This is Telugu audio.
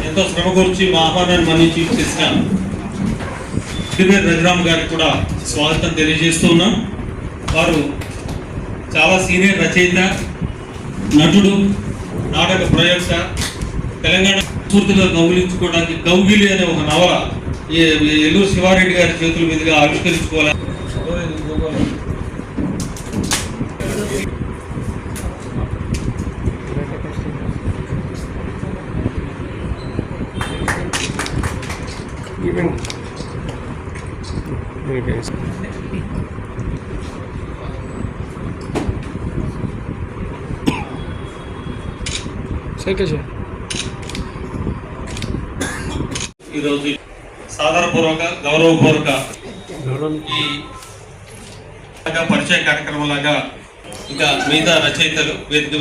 ఎంతో శ్రమ గురించి మా ఆహ్వానాన్ని మన్నించి చేసిన రఘురామ్ గారికి కూడా స్వాగతం తెలియజేస్తూ ఉన్నాం. వారు చాలా సీనియర్ రచయిత, నటుడు, నాటక ప్రయోక్త. తెలంగాణ స్ఫూర్తిగా కౌగిలించుకోవడానికి కౌగిలి అనే ఒక నవల ఎల్లూరు శివారెడ్డి గారి చేతుల మీదుగా ఆవిష్కరించుకోవాలి. ఈరోజు సాధారణపూర్వక గౌరవపూర్వక ఈ పరిచయ కార్యక్రమం లాగా ఇంకా మిగతా రచయితలు వేదిక